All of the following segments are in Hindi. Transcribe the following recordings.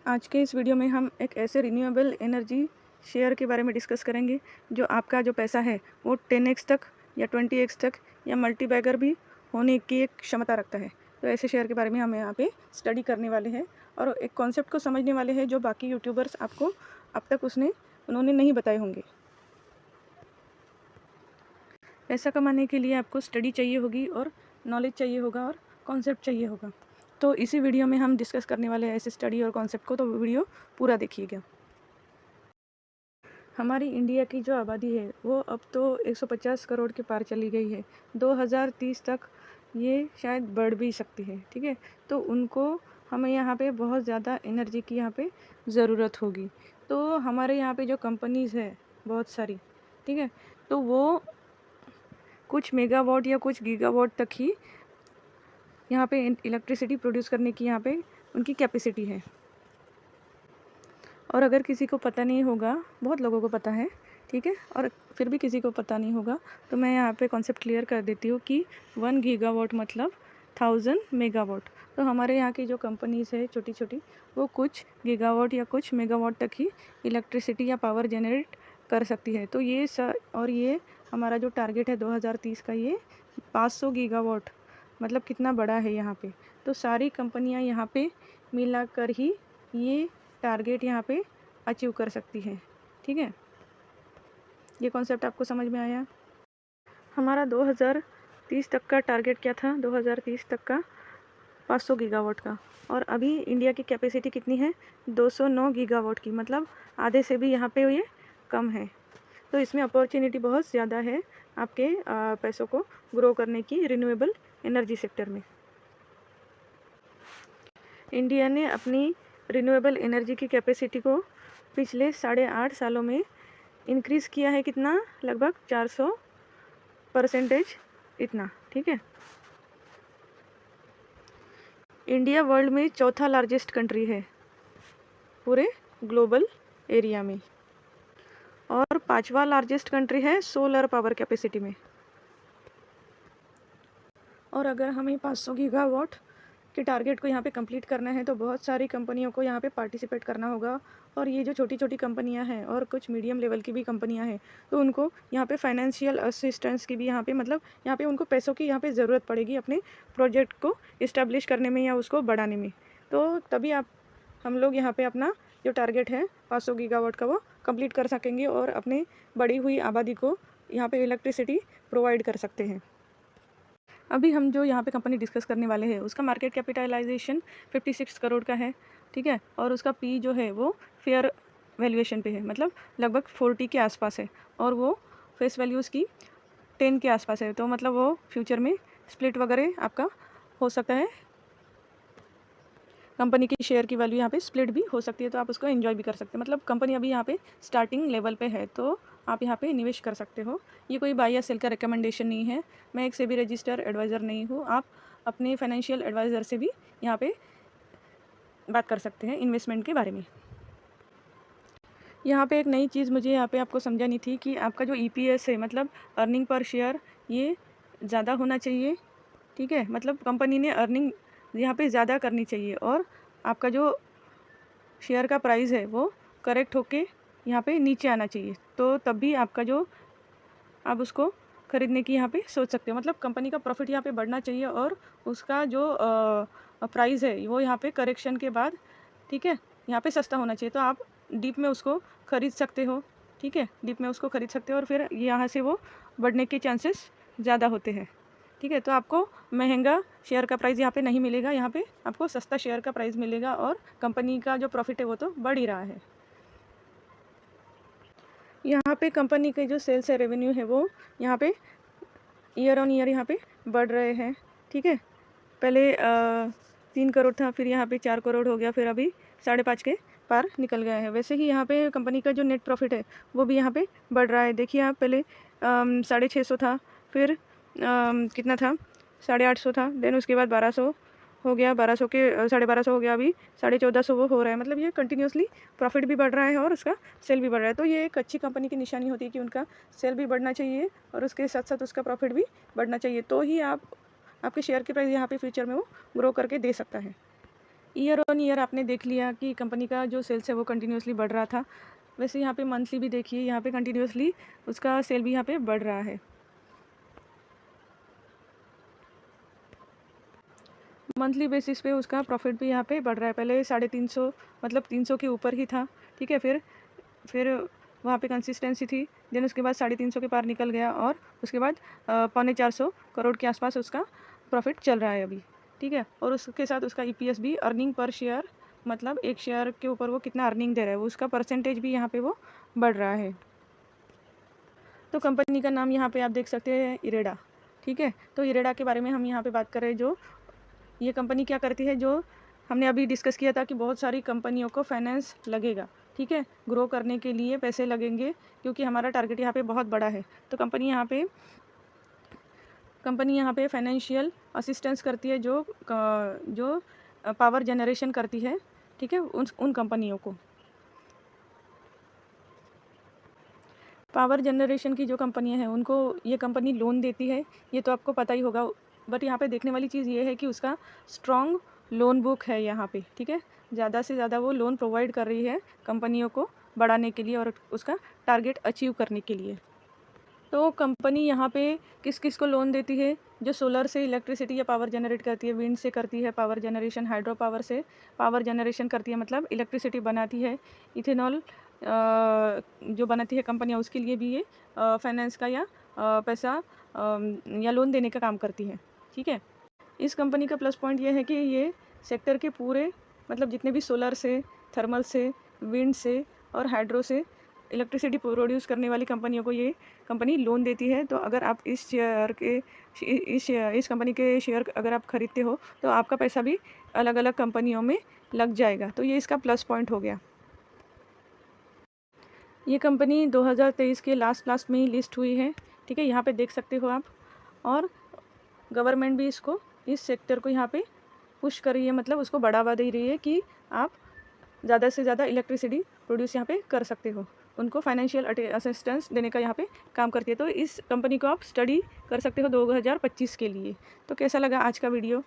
आज के इस वीडियो में हम एक ऐसे रिन्यूएबल एनर्जी शेयर के बारे में डिस्कस करेंगे जो आपका जो पैसा है वो 10x तक या 20x तक या मल्टीबैगर भी होने की एक क्षमता रखता है। तो ऐसे शेयर के बारे में हम यहाँ पे स्टडी करने वाले हैं और एक कॉन्सेप्ट को समझने वाले हैं जो बाकी यूट्यूबर्स आपको अब तक उन्होंने नहीं बताए होंगे। पैसा कमाने के लिए आपको स्टडी चाहिए होगी और नॉलेज चाहिए होगा और कॉन्सेप्ट चाहिए होगा। तो इसी वीडियो में हम डिस्कस करने वाले हैं ऐसे स्टडी और कॉन्सेप्ट को, तो वीडियो पूरा देखिएगा। हमारी इंडिया की जो आबादी है वो अब तो 150 करोड़ के पार चली गई है। 2030 तक ये शायद बढ़ भी सकती है। ठीक है, तो उनको हमें यहाँ पे बहुत ज़्यादा एनर्जी की यहाँ पे ज़रूरत होगी। तो हमारे यहाँ पे जो कंपनीज़ है बहुत सारी, ठीक है, तो वो कुछ मेगावाट या कुछ गीगावाट तक ही यहाँ पे इलेक्ट्रिसिटी प्रोड्यूस करने की यहाँ पे उनकी कैपेसिटी है। और अगर किसी को पता नहीं होगा, बहुत लोगों को पता है, ठीक है, और फिर भी किसी को पता नहीं होगा, तो मैं यहाँ पे कॉन्सेप्ट क्लियर कर देती हूँ कि 1 गीगावाट मतलब 1000 मेगावाट। तो हमारे यहाँ की जो कंपनीज़ है छोटी छोटी, वो कुछ गीगावाट या कुछ मेगावाट तक ही इलेक्ट्रिसिटी या पावर जनरेट कर सकती है। तो ये और ये हमारा जो टारगेट है 2030 का, ये 500 गीगावाट मतलब कितना बड़ा है यहाँ पे। तो सारी कंपनियाँ यहाँ पे मिलाकर ही ये टारगेट यहाँ पे अचीव कर सकती है। ठीक है, ये कॉन्सेप्ट आपको समझ में आया। हमारा 2030 तक का टारगेट क्या था? 2030 तक का 500 गीगावाट का, और अभी इंडिया की कैपेसिटी कितनी है? 209 गीगावाट की, मतलब आधे से भी यहाँ पे ये कम है। तो इसमें अपॉर्चुनिटी बहुत ज़्यादा है आपके पैसों को ग्रो करने की रिन्यूएबल एनर्जी सेक्टर में। इंडिया ने अपनी रिन्यूएबल एनर्जी की कैपेसिटी को पिछले 8.5 सालों में इंक्रीज़ किया है। कितना? लगभग 400% इतना। ठीक है, इंडिया वर्ल्ड में चौथा लार्जेस्ट कंट्री है पूरे ग्लोबल एरिया में, और 5वां लार्जेस्ट कंट्री है सोलर पावर कैपेसिटी में। और अगर हमें 500 गीगावाट के टारगेट को यहाँ पे कंप्लीट करना है तो बहुत सारी कंपनियों को यहाँ पे पार्टिसिपेट करना होगा। और ये जो छोटी छोटी कंपनियाँ हैं और कुछ मीडियम लेवल की भी कंपनियाँ हैं, तो उनको यहाँ पे फाइनेंशियल असिस्टेंस की भी यहाँ पे, मतलब यहाँ पे उनको पैसों की यहाँ पे ज़रूरत पड़ेगी अपने प्रोजेक्ट को इस्टेब्लिश करने में या उसको बढ़ाने में। तो तभी हम लोग यहाँ पे अपना जो टारगेट है 500 गीगावाट का वो कंप्लीट कर सकेंगे और अपने बढ़ी हुई आबादी को यहाँ पे इलेक्ट्रिसिटी प्रोवाइड कर सकते हैं। अभी हम जो यहाँ पे कंपनी डिस्कस करने वाले हैं उसका मार्केट कैपिटलाइजेशन 56 करोड़ का है। ठीक है, और उसका पी जो है वो फेयर वैल्यूएशन पे है, मतलब लगभग 40 के आसपास है, और वो फेस वैल्यूज़ की 10 के आसपास है। तो मतलब वो फ्यूचर में स्प्लिट वगैरह आपका हो सकता है, कंपनी की शेयर की वैल्यू यहाँ पे स्प्लिट भी हो सकती है, तो आप उसको एंजॉय भी कर सकते हैं। मतलब कंपनी अभी यहाँ पे स्टार्टिंग लेवल पे है, तो आप यहाँ पे निवेश कर सकते हो। ये कोई बाय या सेल का रिकमेंडेशन नहीं है, मैं एक सेबी रजिस्टर एडवाइज़र नहीं हूँ। आप अपने फाइनेंशियल एडवाइज़र से भी यहाँ पे बात कर सकते हैं इन्वेस्टमेंट के बारे में। यहाँ पे एक नई चीज़ मुझे यहाँ पे आपको समझानी थी कि आपका जो EPS है, मतलब अर्निंग पर शेयर, ये ज़्यादा होना चाहिए। ठीक है, मतलब कंपनी ने अर्निंग यहाँ पे ज़्यादा करनी चाहिए, और आपका जो शेयर का प्राइस है वो करेक्ट होके यहाँ पे नीचे आना चाहिए, तो तब भी आपका जो आप उसको ख़रीदने की यहाँ पे सोच सकते हो। मतलब कंपनी का प्रॉफिट यहाँ पे बढ़ना चाहिए और उसका जो प्राइस है वो यहाँ पे करेक्शन के बाद, ठीक है, यहाँ पे सस्ता होना चाहिए, तो आप डीप में उसको ख़रीद सकते हो। ठीक है, डीप में उसको ख़रीद सकते हो और फिर यहाँ से वो बढ़ने के चांसेस ज़्यादा होते हैं। ठीक है, तो आपको महंगा शेयर का प्राइस यहाँ पे नहीं मिलेगा, यहाँ पे आपको सस्ता शेयर का प्राइस मिलेगा, और कंपनी का जो प्रॉफिट है वो तो बढ़ ही रहा है। यहाँ पे कंपनी के जो सेल्स है, रेवेन्यू है, वो यहाँ पे ईयर ऑन ईयर यहाँ पे बढ़ रहे हैं। ठीक है, पहले 3 करोड़ था, फिर यहाँ पे 4 करोड़ हो गया, फिर अभी 5.5 के पार निकल गया है। वैसे ही यहाँ पे कंपनी का जो नेट प्रॉफिट है वो भी यहाँ पे बढ़ रहा है। देखिए आप, पहले 650 था, फिर कितना था, 850 था, देन उसके बाद 1200 हो गया, 1200 के 1250 हो गया, अभी 1450 वो हो रहा है। मतलब ये कंटिन्यूसली प्रॉफिट भी बढ़ रहा है और उसका सेल भी बढ़ रहा है। तो ये एक अच्छी कंपनी की निशानी होती है कि उनका सेल भी बढ़ना चाहिए और उसके साथ साथ उसका प्रॉफिट भी बढ़ना चाहिए, तो ही आपके शेयर की प्राइस यहाँ पे फ्यूचर में वो ग्रो करके दे सकता है। ईयर ऑन ईयर आपने देख लिया कि कंपनी का जो सेल्स है वो कंटिन्यूअसली बढ़ रहा था। वैसे यहाँ पे मंथली भी देखिए, यहाँ पे कंटिन्यूअसली उसका सेल भी यहाँ पे बढ़ रहा है। मंथली बेसिस पे उसका प्रॉफिट भी यहाँ पे बढ़ रहा है। पहले 350 मतलब 300 के ऊपर ही था, ठीक है। फिर वहाँ पे कंसिस्टेंसी थी, देन उसके बाद 350 के पार निकल गया और उसके बाद 450 करोड़ के आसपास उसका प्रॉफिट चल रहा है अभी, ठीक है। और उसके साथ उसका ईपीएस भी, अर्निंग पर शेयर, मतलब एक शेयर के ऊपर वो कितना अर्निंग दे रहा है, वो उसका परसेंटेज भी यहाँ पे वो बढ़ रहा है। तो कंपनी का नाम यहाँ पे आप देख सकते हैं, इरेडा, ठीक है। तो इरेडा के बारे में हम यहाँ पे बात कर रहे हैं। जो ये कंपनी क्या करती है, जो हमने अभी डिस्कस किया था कि बहुत सारी कंपनियों को फाइनेंस लगेगा, ठीक है। ग्रो करने के लिए पैसे लगेंगे क्योंकि हमारा टारगेट यहाँ पे बहुत बड़ा है। तो कंपनी यहाँ पे फाइनेंशियल असिस्टेंस करती है, जो पावर जनरेशन करती है, ठीक है, उन कंपनियों को। पावर जनरेशन की जो कंपनियां हैं उनको ये कंपनी लोन देती है, ये तो आपको पता ही होगा। बट यहाँ पे देखने वाली चीज़ ये है कि उसका स्ट्रॉन्ग लोन बुक है यहाँ पे, ठीक है। ज़्यादा से ज़्यादा वो लोन प्रोवाइड कर रही है कंपनियों को बढ़ाने के लिए और उसका टारगेट अचीव करने के लिए। तो कंपनी यहाँ पे किस किस को लोन देती है, जो सोलर से इलेक्ट्रिसिटी या पावर जनरेट करती है, विंड से करती है पावर जनरेशन, हाइड्रो पावर से पावर जनरेशन करती है, मतलब इलेक्ट्रिसिटी बनाती है। इथेनॉल जो बनाती है कंपनियाँ, उसके लिए भी ये फाइनेंस का या पैसा या लोन देने का काम करती है, ठीक है। इस कंपनी का प्लस पॉइंट ये है कि ये सेक्टर के पूरे, मतलब जितने भी सोलर से, थर्मल से, विंड से और हाइड्रो से इलेक्ट्रिसिटी प्रोड्यूस करने वाली कंपनियों को ये कंपनी लोन देती है। तो अगर आप इस कंपनी के शेयर अगर आप खरीदते हो तो आपका पैसा भी अलग अलग कंपनियों में लग जाएगा। तो ये इसका प्लस पॉइंट हो गया। ये कंपनी 2023 के लास्ट में ही लिस्ट हुई है, ठीक है, यहाँ पे देख सकते हो आप। और गवर्नमेंट भी इस सेक्टर को यहाँ पे पुश कर रही है, मतलब उसको बढ़ावा दे रही है कि आप ज़्यादा से ज़्यादा इलेक्ट्रिसिटी प्रोड्यूस यहाँ पे कर सकते हो। उनको फाइनेंशियल असिस्टेंस देने का यहाँ पे काम करती है। तो इस कंपनी को आप स्टडी कर सकते हो 2025 के लिए। तो कैसा लगा आज का वीडियो?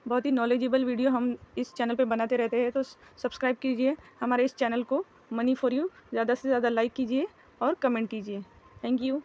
बहुत ही नॉलेजेबल वीडियो हम इस चैनल पे बनाते रहते हैं, तो सब्सक्राइब कीजिए हमारे इस चैनल को, मनी फॉर यू। ज़्यादा से ज़्यादा लाइक कीजिए और कमेंट कीजिए। Thank you.